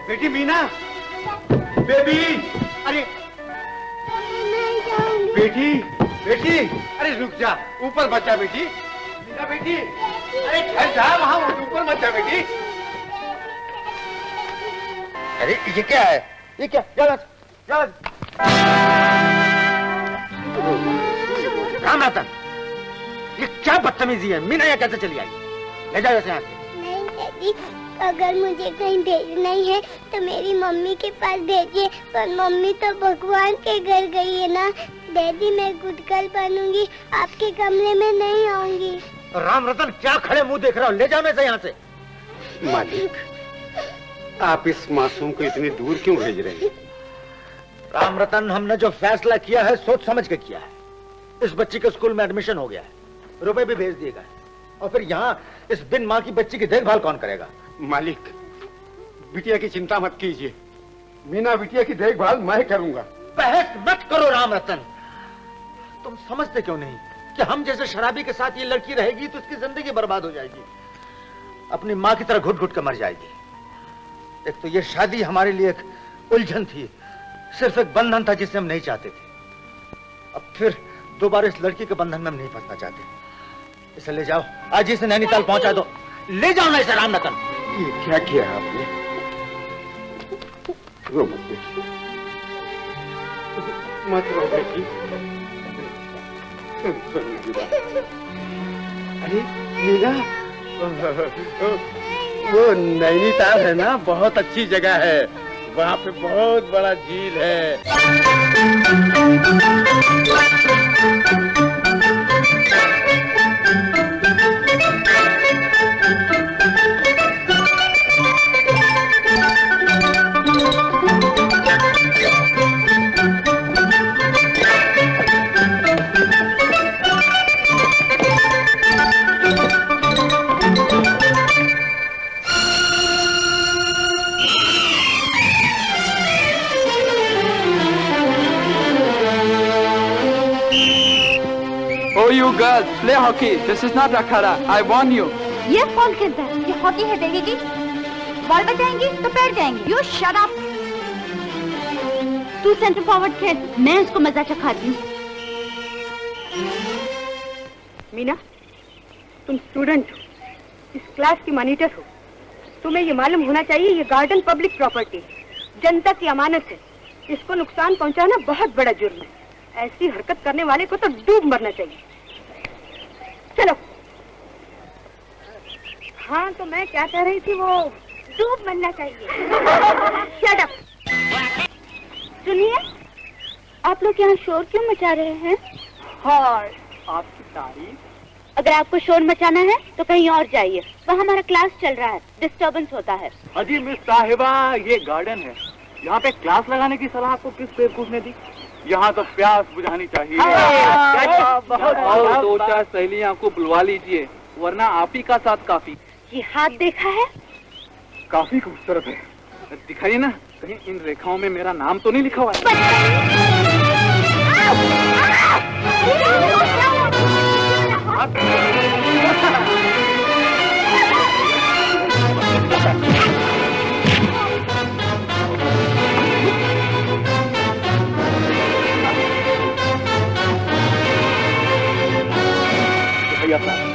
बेटी मीना, बेबी, अरे नहीं जाऊंगी। बेटी, बेटी, अरे रुक जा, ऊपर मत जा बेटी। मीना बेटी, अरे ठहर जा, वहाँ ऊपर मत जा बेटी। अरे ये क्या है? ये क्या? राम रतन, ये क्या बदतमीजी है? मीना यहाँ कैसे चली आई? ले जाओ इसे यहाँ से। नहीं डैडी, अगर मुझे कहीं भेजना ही है तो मेरी मम्मी के पास भेजिए, पर मम्मी तो भगवान के घर गई है ना। डैडी मैं गुटकल बनूंगी, आपके कमरे में नहीं आऊंगी। राम रतन, क्या खड़े मुंह देख रहे हो? ले जाओ ना इसे यहाँ से। मालिक, आप इस मासूम को इतनी दूर क्यों भेज रहे हैं? राम रतन, हमने जो फैसला किया है सोच समझ के किया है। इस बच्ची के स्कूल में एडमिशन हो गया है, रुपए भी भेज दिए गए, और फिर यहाँ इस बिन माँ की बच्ची की देखभाल कौन करेगा? मालिक, बिटिया की चिंता मत कीजिए, मीना बिटिया की देखभाल मैं करूंगा। बहस मत करो राम रतन, तुम समझते क्यों नहीं कि हम जैसे शराबी के साथ ये लड़की रहेगी तो उसकी जिंदगी बर्बाद हो जाएगी, अपनी माँ की तरह घुट घुट कर मर जाएगी। एक तो ये शादी हमारे लिए एक उलझन थी, सिर्फ एक बंधन था जिसे हम नहीं चाहते थे। अब फिर दोबारा इस लड़की के बंधन में हम नहीं फंसना चाहते। इसे ले जाओ, आज इसे नैनीताल पहुंचा दो। ले जाओ ना इसे राम रतन। ये क्या किया आपने? रो मत बेटी, मत रो बेटी। अरे मीना, वो नैनीताल है ना, बहुत अच्छी जगह है, वहाँ पे बहुत बड़ा झील है। Oh, you girls, play hockey. This is not akhada. I warn you. ये कौन खेलता है? ये हॉकी है देखेगी? बॉल बचाएंगी तो पैर जाएंगे। You shut up. तू सेंटर फॉरवर्ड खेल, मैं उसको मजा चखाती हूँ। मीना, तुम स्टूडेंट हो, इस क्लास की मॉनिटर हो, तुम्हें ये मालूम होना चाहिए ये गार्डन पब्लिक प्रॉपर्टी, जनता की अमानत है, इसको नुकसान पहुंचाना बहुत बड़ा जुर्म है। ऐसी हरकत करने वाले को तो डूब मरना चाहिए। चलो। हाँ, तो मैं क्या कह रही थी, वो डूब मरना चाहिए। Shut up. सुनिए, आप लोग यहाँ शोर क्यों मचा रहे हैं? हाय, आपकी तारीफ। अगर आपको शोर मचाना है तो कहीं और जाइए, वहाँ हमारा क्लास चल रहा है, डिस्टर्बेंस होता है। अजी मिस साहिबा, ये गार्डन है, यहाँ पे क्लास लगाने की सलाह आपको किस बेवकूफ ने दी? यहाँ तो प्यास बुझानी चाहिए। और दो चार सहेलियाँ आपको बुलवा लीजिए, वरना आप ही का साथ काफी। ये हाथ देखा है? काफी खूबसूरत है, दिखाइए ना, कहीं इन रेखाओं में मेरा नाम तो नहीं लिखा हुआ है?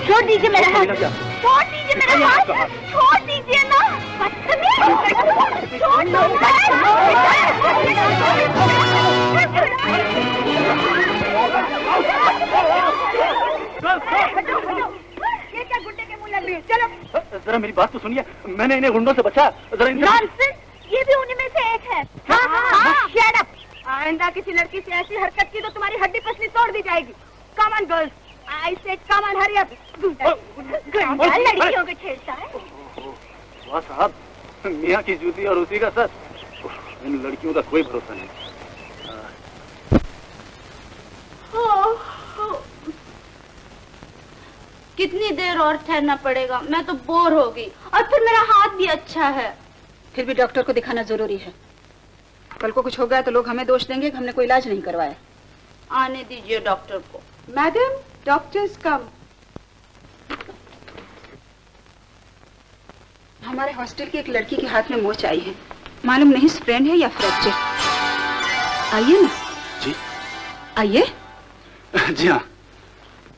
छोड़ दीजिए मेरा हाथ, छोड़ दीजिए मेरा हाथ, छोड़ दीजिए ना, छोड़ दो। ये क्या गुड्डे के मुंह लग रही है? चलो जरा मेरी बात तो सुनिए, मैंने इन्हें गुंडों से बचा। जरा नॉनसेंस, ये भी उन्हीं में से एक है। Shut up. आइंदा किसी लड़की से ऐसी हरकत की तो तुम्हारी हड्डी पसली तोड़ दी जाएगी। Come on girls, I said come on, hurry up. लड़कियों को छेड़ता है। वाह साहब, मियाँ की जूती और उसी का सर, इन लड़कियों का कोई भरोसा नहीं। कितनी देर और ठहरना पड़ेगा? मैं तो बोर हो गई, और फिर मेरा हाथ भी अच्छा है। फिर भी डॉक्टर को दिखाना जरूरी है, कल को कुछ हो गया तो लोग हमें दोष देंगे कि हमने कोई इलाज नहीं करवाया। आने दीजिए डॉक्टर को। मैडम, डॉक्टर्स कम। हमारे हॉस्टल की एक लड़की के हाथ में मोच आई है, मालूम नहीं स्प्रेन है या फ्रैक्चर। आइए ना। जी आइए। जी हाँ।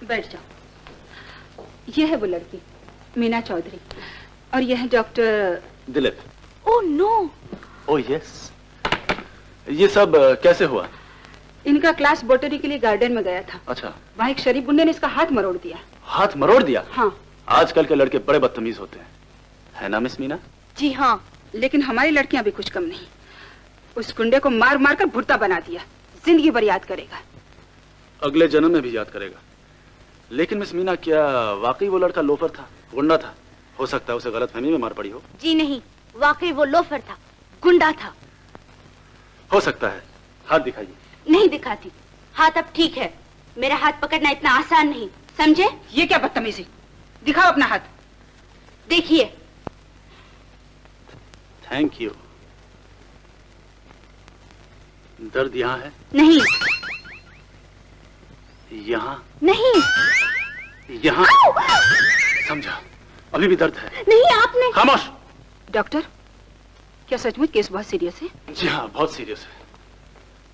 बैठ जाओ। ये है वो लड़की मीना चौधरी और ये है doctor Dilip. Oh no. Oh yes. ये सब कैसे हुआ? इनका क्लास बोटनी के लिए गार्डन में गया था। अच्छा। वहाँ एक शरीफ गुंडे ने इसका हाथ मरोड़ दिया। हाथ मरोड़ दिया? हाँ। आजकल के लड़के बड़े बदतमीज होते हैं, है ना मिस मीना? जी हाँ, लेकिन हमारी लड़कियां भी कुछ कम नहीं। उस गुंडे को मार मार कर भुट्टा बना दिया। जिंदगी भर याद करेगा। अगले जन्म में भी याद करेगा। लेकिन मिस मीना, क्या वाकई वो लड़का लोफर था, गुंडा था? हो सकता है उसे गलतफहमी में मार पड़ी हो। जी नहीं, वाकई वो लोफर था, गुंडा था। हो सकता है। हाथ दिखाइए। नहीं दिखाती। हाथ अब ठीक है। मेरा हाथ पकड़ना इतना आसान नहीं, समझे? ये क्या बदतमीजी? दिखाओ अपना हाथ। देखिए। Thank you. दर्द यहाँ है? नहीं। यहाँ? नहीं। यहाँ? समझा, अभी भी दर्द है। नहीं, आपने। खामोश। डॉक्टर, क्या सचमुच केस बहुत सीरियस है? जी हाँ, बहुत सीरियस है।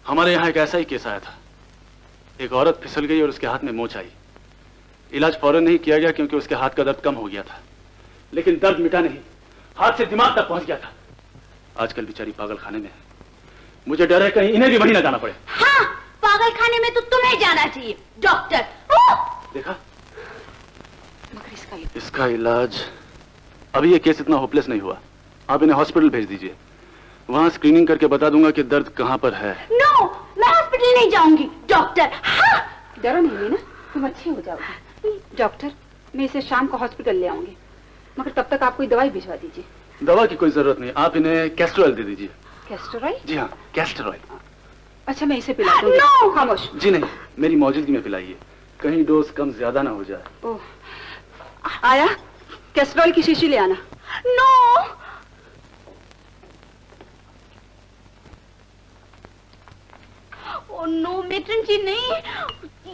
हमारे यहाँ एक ऐसा ही केस आया था। एक औरत फिसल गई और उसके हाथ में मोच आई। इलाज फौरन नहीं किया गया क्योंकि उसके हाथ का दर्द कम हो गया था, लेकिन दर्द मिटा नहीं, हाथ से दिमाग तक पहुंच गया था। आजकल बेचारी पागल खाने में है। मुझे डर है कहीं इन्हें भी वहीं न जाना पड़े। हाँ, पागल खाने में तो तुम्हें जाना चाहिए डॉक्टर। देखा, मगर इसका इलाज। अभी ये केस इतना होपलेस नहीं हुआ। आप इन्हें हॉस्पिटल भेज दीजिए, वहां स्क्रीनिंग करके बता दूंगा कि दर्द कहां पर है। नो, मैं हॉस्पिटल नहीं जाऊंगी डॉक्टर। हाँ। डरो नहीं मीना, तुम अच्छी हो जाओगी। डॉक्टर, मैं इसे शाम को हॉस्पिटल ले आऊंगी, मगर तब तक आप कोई दवाई भिजवा दीजिए। दवा की कोई जरूरत नहीं, आप इन्हें कैस्टर ऑयल दे दीजिए। Castor oil? जी हाँ, कैस्टर ऑयल। अच्छा, मैं इसे पिला दूंगी। No! खामोश। जी नहीं, मेरी मौजूदगी में पिलाइए, कहीं डोज कम ज्यादा ना हो जाए। ओह, आया, कैस्टर ऑयल की शीशी ले आना। नो। ओह नो मेट्रन जी, नहीं,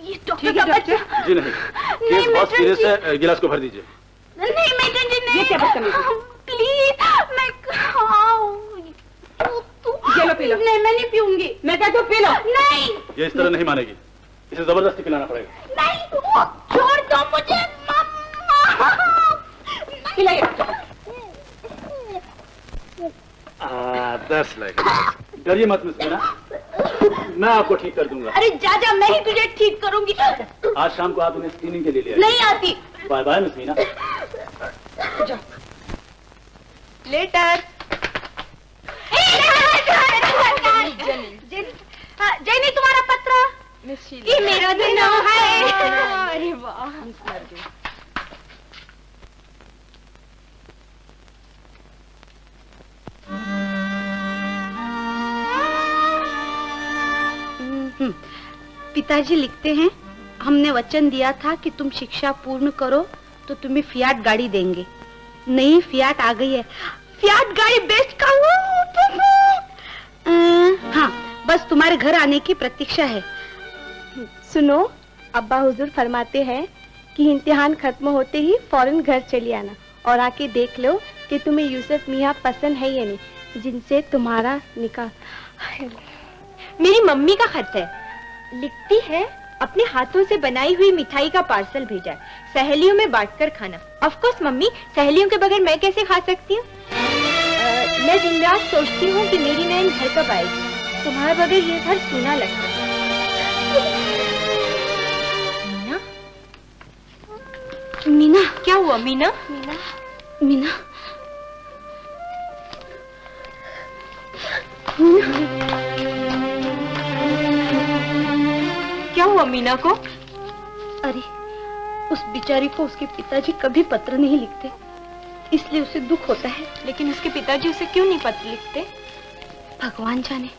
ये डॉक्टर का बच्चा। जी नहीं, केस बहुत सीरियस है, गिलास को भर दीजिए। नहीं मेट्रन जी, नहीं। ये क्या बदतमीजी? प्लीज, मैं ये लो, पी लो। नहीं, मैं नहीं पीऊंगी। मैं कहती हूँ पी लो। नहीं। ये इस तरह नहीं मानेगी, इसे जबरदस्ती पिलाना पड़ेगा। नहीं, वो छोड़ दो मुझे मम्मा। पिलाइए। दर्द लगेगा। डरिए मत मिस मीना, मैं आपको ठीक कर दूंगा। अरे जा, मैं ही तुझे ठीक करूंगी। आज शाम को आप इन्हें स्क्रीनिंग के लिए ले आइए। नहीं आती। Bye bye miss Meena. Letter. Jenny, तुम्हारा पत्र। ये मेरा दिन है। अरे वाह। पिताजी लिखते हैं, हमने वचन दिया था कि तुम शिक्षा पूर्ण करो तो तुम्हें फियाट गाड़ी देंगे। नई फियाट आ गई है। फियाट गाड़ी बेस्ट का हाँ, बस तुम्हारे घर आने की प्रतीक्षा है। सुनो, अब्बा हुजूर फरमाते हैं कि इम्तिहान खत्म होते ही फौरन घर चली आना और आके देख लो कि तुम्हें यूसुफ मियाँ पसंद है या नहीं, जिनसे तुम्हारा निकाह। मेरी मम्मी का खत है, लिखती है अपने हाथों से बनाई हुई मिठाई का पार्सल भेजा है, सहेलियों में बांटकर खाना। ऑफ कोर्स मम्मी, सहेलियों के बगैर मैं कैसे खा सकती हूँ? मैं दिन रात सोचती हूँ कि मेरी नैन घर कब आएगी। तुम्हारे बगैर ये घर सूना लगता है। मीना, मीना, क्या हुआ मीना? मीना, क्या हुआ मीना को? अरे, उस बेचारी को उसके पिताजी कभी पत्र नहीं लिखते, इसलिए उसे दुख होता है। लेकिन उसके पिताजी उसे क्यों नहीं पत्र लिखते? भगवान जाने।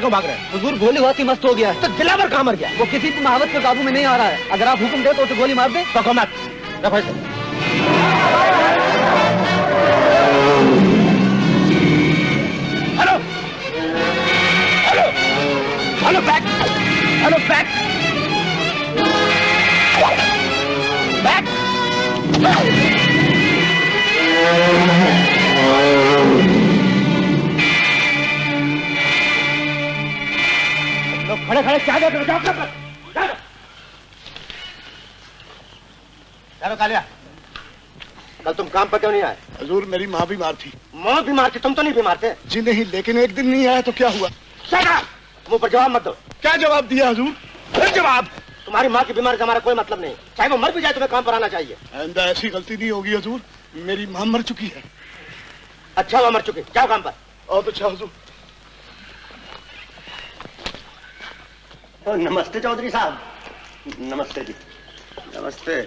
क्यों भाग रहे हैं? हुजूर गोली बहुत ही मस्त हो गया है। तो दिलावर कहाँ मर गया? वो किसी भी महावत के काबू में नहीं आ रहा है। अगर आप हुक्म दे तो उसे गोली मार दे। रखो मत, रखो इसे। Hello hello hello back, hello back back. लोग खड़े खड़े क्या देख रहे हो? जाओ चलो कालिया, कल तुम काम पर क्यों नहीं आए? हुजूर मेरी माँ बीमार थी। माँ बीमार थी? तुम तो नहीं बीमार थे। जी नहीं, लेकिन एक दिन नहीं आया तो क्या हुआ? मुंह पर जवाब मत दो। क्या जवाब दिया हुजूर? फिर जवाब। तुम्हारी माँ की बीमारी से हमारा कोई मतलब नहीं, चाहे वो मर भी जाए तुम्हें काम पर आना चाहिए। आइंदा ऐसी गलती नहीं होगी हुजूर, मेरी माँ मर चुकी है। अच्छा हुआ मर चुकी, जाओ काम पर। बहुत अच्छा हुजूर। नमस्ते चौधरी साहब। नमस्ते जी। नमस्ते।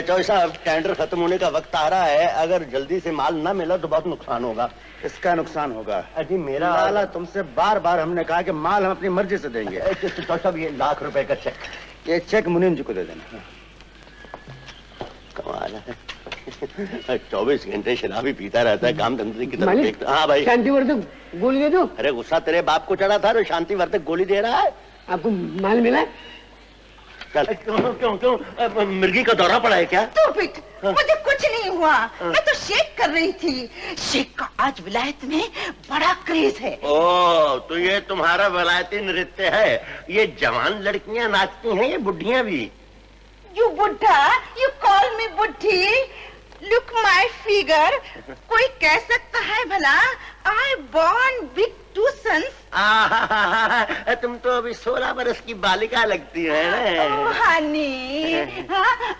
चौधरी साहब, टेंडर खत्म होने का वक्त आ रहा है, अगर जल्दी से माल न मिला तो बहुत नुकसान होगा। इसका नुकसान होगा? अजी मेरा लाला, तुमसे बार बार हमने कहा कि माल हम अपनी मर्जी से देंगे। चौधरी साहब, ये ₹1,00,000 का चेक। ये चेक मुनीम जी को दे देना। कमाल है, 24 घंटे शराबी पीता रहता है, काम धंधे की तरफ देखता। हाँ भाई। शांतिवर्धक गोली दे दो। अरे गुस्सा तेरे बाप को चढ़ा था, शांतिवर्धक गोली दे रहा है। आपको माल मिला? चल। क्यों मिर्गी का दौरा पड़ा है क्या? मुझे कुछ नहीं हुआ, मैं तो शेक कर रही थी। शेक का आज विलायत में बड़ा क्रेज है। ओ, तो ये तुम्हारा विलायती नृत्य है। ये जवान लड़कियां नाचती हैं, ये बुढ़ियां भी। यू बुढ़ा, यू कॉल मी बुढ़ी। Look my figure. कोई कह सकता है भला आई बॉर्न विद 2 sons। तुम तो अभी 16 बरस की बालिका लगती है ना। हनी,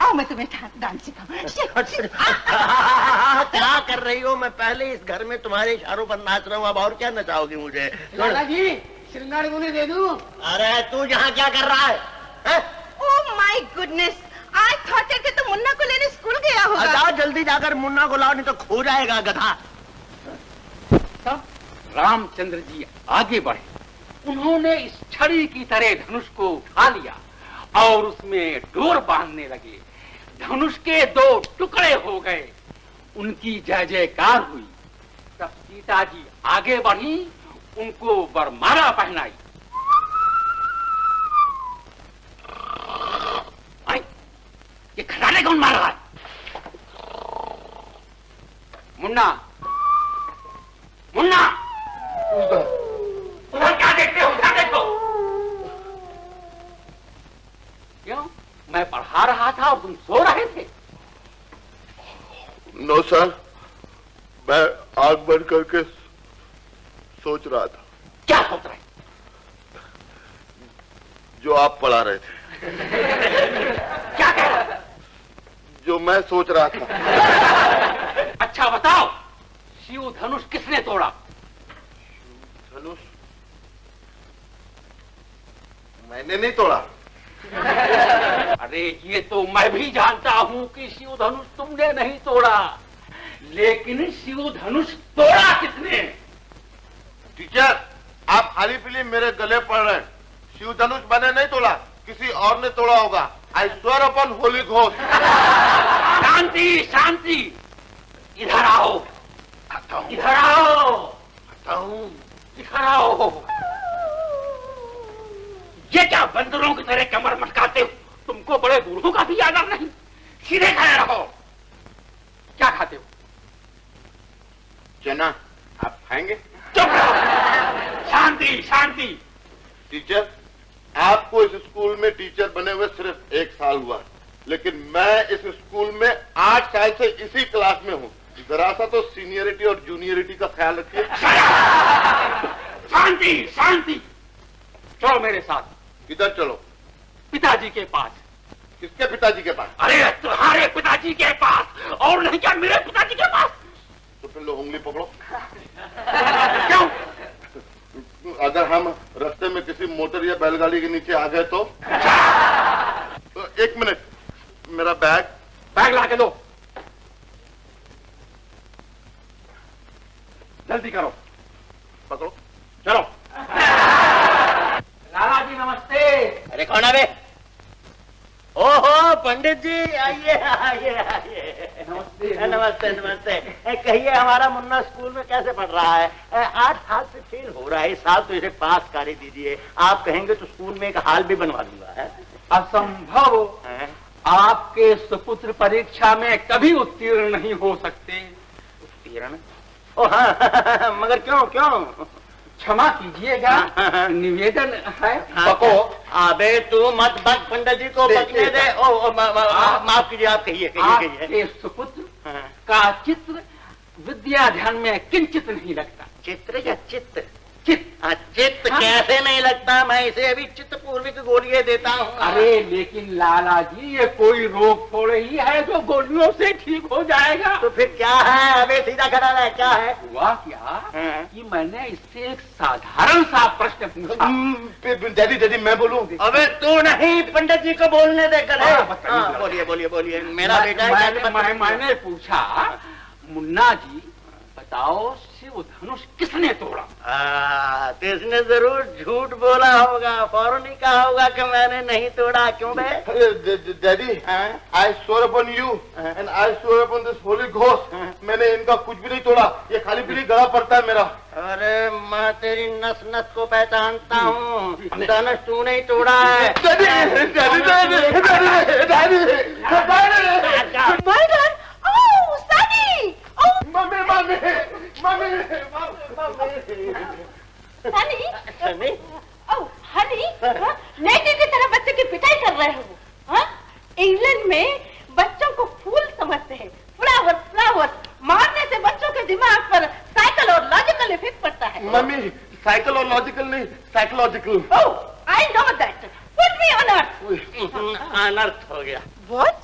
आओ मैं तुम्हें डांस सिखाऊं। क्या कर रही हो? मैं पहले इस घर में तुम्हारे इशारों पर नाच रहा हूँ, अब और क्या नचाओगी मुझे? लाला जी, श्रृंगार गोली दे दूं? अरे तू यहाँ क्या कर रहा है? Oh my goodness, I thought कि तुम मुन्ना को लेने स्कूल गया होगा। जाओ जल्दी जाकर मुन्ना को लाओ, नहीं तो खो जाएगा गधा। रामचंद्र जी आगे बढ़े, उन्होंने इस छड़ी की तरह धनुष को उठा लिया और उसमें डोर बांधने लगे। धनुष के 2 टुकड़े हो गए, उनकी जय जयकार हुई। तब सीता जी आगे बढ़ी, उनको वरमाला पहनाई। ये खटाने कौन मार रहा है? मुन्ना, मुन्ना, उधर क्या देखते हो? उधर देखो। क्यों? मैं पढ़ा रहा था और तुम सो रहे थे? नो सर, मैं आग बंद करके सोच रहा था। क्या सोच रहे? जो आप पढ़ा रहे थे। क्या कह रहे? जो मैं सोच रहा था। अच्छा बताओ, शिव धनुष किसने तोड़ा? धनुष मैंने नहीं तोड़ा। अरे ये तो मैं भी जानता हूँ कि शिव धनुष तुमने नहीं तोड़ा, लेकिन शिव धनुष तोड़ा किसने? टीचर, आप खाली पीली मेरे गले पड़ रहे हैं। शिव धनुष मैंने नहीं तोड़ा, किसी और ने तोड़ा होगा। I swear upon holy ghost. Shanti, Shanti, इधर आओ। इधर आओ। इधर आओ। ये क्या बंदरों की तरह कमर मटकाते हो? तुमको बड़े बूढ़ों का भी आदर नहीं? सीधे खड़े रहो। क्या खाते हो? चना। आप खाएंगे? चुप रहो। शांति, शांति। टीचर, आपको इस स्कूल में टीचर बने हुए सिर्फ 1 साल हुआ, लेकिन मैं इस स्कूल में 8 साल से इसी क्लास में हूँ। जरा सा तो सीनियरिटी और जूनियरिटी का ख्याल रखिए। शांति, शांति। चलो मेरे साथ। किधर चलो? पिताजी के पास। किसके पिताजी के पास? अरे तुम्हारे पिताजी के पास, और नहीं क्या मेरे पिताजी के पास? तो फिर लो उंगली पकड़ो। क्यों? अगर हम रास्ते में किसी मोटर या बैलगाड़ी के नीचे आ गए तो 1 मिनट, मेरा बैग ला के दो। जल्दी करो। पकड़ो। चलो। लाला जी नमस्ते। अरे कौन है बे? ओहो पंडित जी, आइए आइए आइए। नमस्ते नमस्ते नमस्ते। कहिए हमारा मुन्ना स्कूल में कैसे पढ़ रहा है? 8 साल से फेल हो रहा है, इस साल तो इसे पास कर ही दीजिए। आप कहेंगे तो स्कूल में एक हाल भी बनवा दूंगा। असंभव, आपके सुपुत्र परीक्षा में कभी उत्तीर्ण नहीं हो सकते। उत्तीर्ण? ओ हाँ, मगर क्यों क्यों? क्षमा कीजिएगा, निवेदन है। बको। अबे तू मत बक, पंडित जी को बकने दे। माफ कीजिए, आप कहिए कहिए। आपके सुपुत्र का चित्र विद्या ध्यान में किंचित नहीं लगता। चित्र या चित्त? चित्त कैसे नहीं लगता? मैं इसे अभी चित्त पूर्विक गोलियां देता हूँ। अरे लेकिन लाला जी, ये कोई रोग थोड़े ही है जो गोलियों से ठीक हो जाएगा। तो फिर क्या है? अबे सीधा खड़ा है, क्या है? हुआ क्या कि मैंने इससे एक साधारण सा प्रश्न पूछा। डैडी मैं बोलूँ? अबे तू नहीं, पंडित जी को बोलने देकर। बोलिए बोलिए बोलिए। मेरा बेटा मैंने पूछा, मुन्ना जी बताओ, शिव धनुष किसने तोड़ा? तो इसने जरूर झूठ बोला होगा, फौरन ही कहा होगा कि मैंने नहीं तोड़ा। क्यों बे? Daddy, I swear upon you and I swear upon this holy ghost, मैंने इनका कुछ भी नहीं तोड़ा। ये खाली पीली गला पड़ता है मेरा। अरे मैं तेरी नस नस को पहचानता हूँ, धनुष तूने ही तोड़ा है। हनी, हनी, नेटी की तरह बच्चे की पिटाई कर रहे हो। हाँ? इंग्लैंड में बच्चों को फूल समझते हैं, फ्लावर फ्लावर। मारने से बच्चों के दिमाग पर साइकिल और लॉजिकल इफेक्ट पड़ता है। मम्मी, साइकिल और लॉजिकल नहीं, psychological. I know that. Put me on earth. अनर्थ हो गया। व्हाट?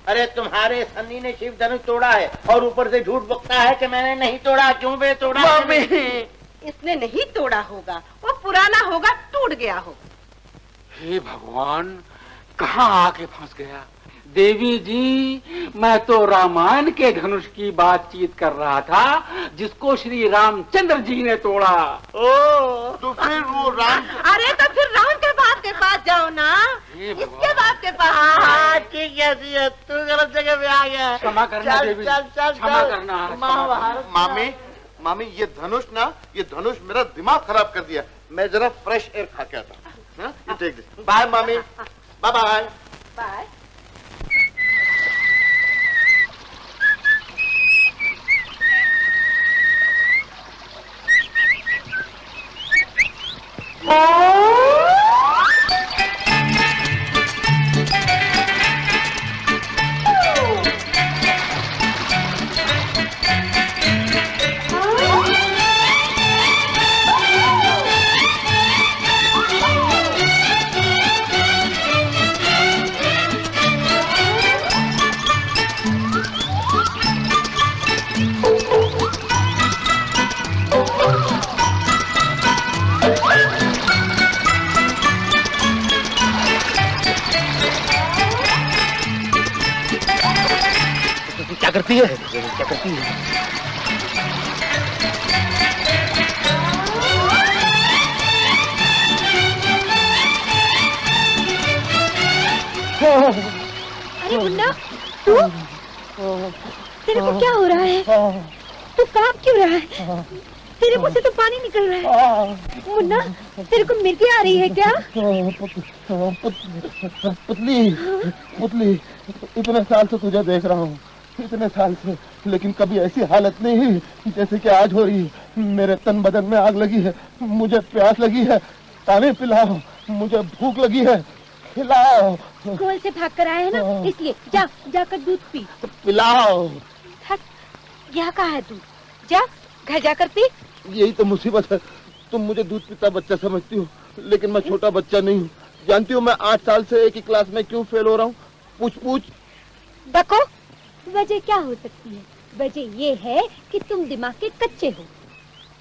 अरे तुम्हारे सन्नी ने शिव धनुष तोड़ा है और ऊपर से झूठ बकता है कि मैंने नहीं तोड़ा। क्यों बे तोड़ा? मम्मी, इसने नहीं तोड़ा होगा, वो पुराना होगा, टूट गया होगा। हे भगवान, कहाँ आके फंस गया। देवी जी, मैं तो रामायण के धनुष की बातचीत कर रहा था जिसको श्री रामचंद्र जी ने तोड़ा। तो फिर वो राम। अरे तो फिर राम के बाप के पास जाओ ना, इसके बाप के पास। ठीक है, तू गलत जगह पे आ गया। क्षमा करना देवी, क्षमा करना। मामी, मामी ये धनुष ना, ये धनुष मेरा दिमाग खराब कर दिया। मैं जरा फ्रेश एयर खा के आता। बाय मामी, बाय बाय बाय। क्या करती है? क्या करती है? अरे मुन्ना, तू? तेरे को क्या हो रहा है? तू कांप क्यों रहा है? तेरे मुंह से तो पानी निकल रहा है। मुन्ना, तेरे को मिर्गी आ रही है क्या? पुतली, पुतली, इतने साल से तुझे देख रहा हूँ, इतने साल से, लेकिन कभी ऐसी हालत नहीं हुई जैसे कि आज हो रही है। मेरे तन बदन में आग लगी है, मुझे प्यास लगी है, पानी पिलाओ, मुझे भूख लगी है, खिलाओ। स्कूल से भाग कर आए है ना, इसलिए जा, जाकर दूध पी। पिलाओ। यहाँ कहाँ है दूध? जा, घर जाकर पी। यही तो मुसीबत है, तुम मुझे दूध पीता बच्चा समझती हो, लेकिन मैं छोटा बच्चा नहीं हूँ। जानती हो मैं 8 साल से एक ही क्लास में क्यों फेल हो रहा हूँ? पूछ पूछ। बको, वजह क्या हो सकती है? वजह ये है कि तुम दिमाग के कच्चे हो।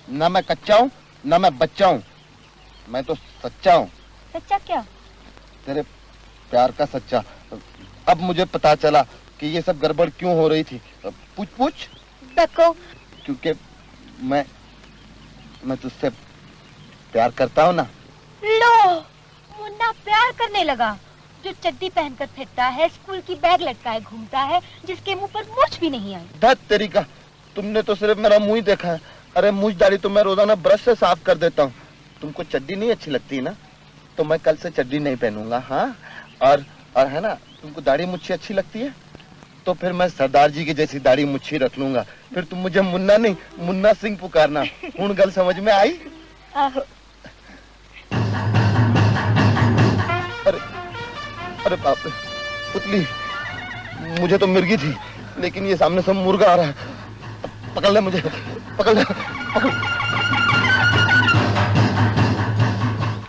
न मैं कच्चा हूँ, न मैं बच्चा हूँ, मैं तो सच्चा हूँ। सच्चा क्या? तेरे प्यार का सच्चा। अब मुझे पता चला कि ये सब गड़बड़ क्यों हो रही थी। पूछ पूछ। बको। क्योंकि मैं तुझसे प्यार करता हूँ ना। लो, मुन्ना प्यार करने लगा। जो चड्डी पहनकर फिरता है, स्कूल की बैग लटकाए घूमता है, जिसके मुंह पर मूछ भी नहीं आई। धत तेरी का, तुमने तो सिर्फ मेरा मुंह ही देखा है। अरे मूछ दाढ़ी तो मैं रोजाना ब्रश से साफ कर देता हूँ। तुमको चड्डी नहीं अच्छी लगती ना, तो मैं कल से चड्डी नहीं पहनूंगा। हाँ, और है ना, तुमको दाढ़ी मुच्छी अच्छी लगती है तो फिर मैं सरदार जी की जैसी दाढ़ी मुच्छी रख लूंगा। फिर तुम मुझे मुन्ना नहीं, मुन्ना सिंह पुकारना। हूँ गल समझ में आई? अरे बाप रे, पुतली, मुझे तो मिर्गी थी, लेकिन ये सामने से मुर्गा आ रहा है। पकड़ ले मुझे, पकड़ ले, पकड़।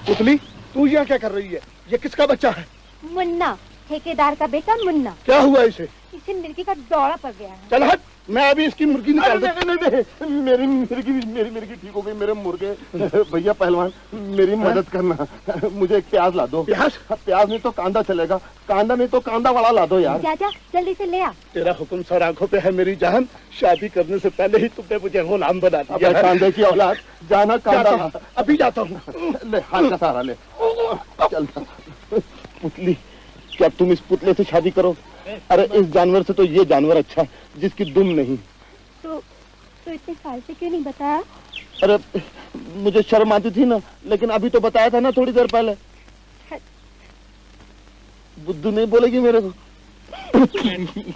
पुतली, तू यहाँ क्या कर रही है? ये किसका बच्चा है? मुन्ना, ठेकेदार का बेटा मुन्ना। क्या हुआ इसे? इसे मिर्गी का दौरा पड़ गया है। चल हट, मैं अभी इसकी मुर्गी निकाल दूं। मेरी मिर्गी ठीक हो गई। मेरे मुर्गे। भैया पहलवान, मेरी मदद करना, मुझे एक प्याज ला दो। प्याज नहीं तो कांदा चलेगा, कांदा नहीं तो कांदा वाला ला दो यार। जा जल्दी से ले आ। तेरा हुक्म सर आंखों पे है मेरी जान। शादी करने से पहले ही तुमने मुझे गुलाम बना दिया। कांदे की औलाद, जाना कांदा। अभी जाता हूँ। ले हाथ का सहारा ले, चल। पुतली, क्या तुम इस पुतले से शादी करो? अरे इस जानवर से तो ये जानवर अच्छा है जिसकी दुम नहीं। तो इतने साल से क्यों नहीं बताया? अरे मुझे शर्म आती थी ना, लेकिन अभी तो बताया था ना थोड़ी देर पहले। बुद्धू नहीं बोलेगी मेरे को।